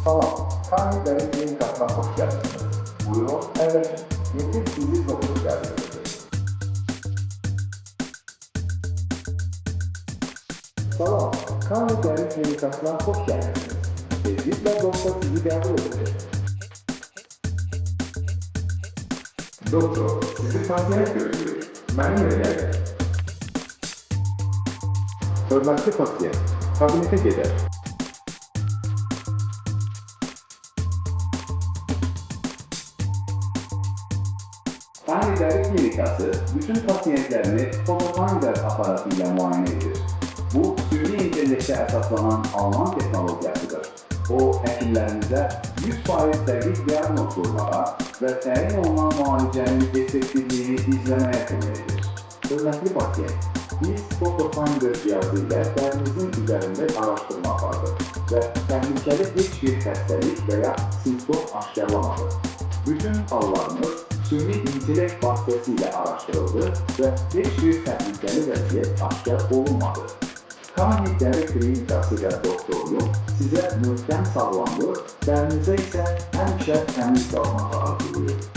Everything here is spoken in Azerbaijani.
Salam, Kani Dəri Klinikasına xoş gəldiniz. Buyurun, əvvəlcə yetim sizi doktor gəldiniz. Salam, Kani Dəri Klinikasına xoş gəldiniz. Tezliklə doktor sizi qəbul edəcək. Doktor, sizi pasiyent gözləyir. Mənim elə gəlir. Hörmətli pasiyent, kabinetə gedər. Kani Dəri Klinikası bütün pasiyentlərini fotokanidər aparatı ilə müayinə edir. Bu, süni intellektə əsaslanan Alman texnologiyasıdır. O, həkimlərimizə 100% dəqiq diaqnoz qurmağa və təyin olunan müalicənin effektivliyini izləməyə kömək edir. Hörmətli pasiyent, biz fotokanidər cihazı ilə dərinizin üzərində araşdırma apardıq və təhlükəli heç bir xəstəlik və ya simptom aşkarlamadı. Bütün hallarımız süni intellekt vasitəsilə araşdırıldı və heç bir təhlükəli vəziyyət aşkar olunmadı. Kani Dəri Klinikası və doktorluq sizə möhkəm sağlamlıq, dərinizə isə həmişə təmiz qalmağı arzulayır.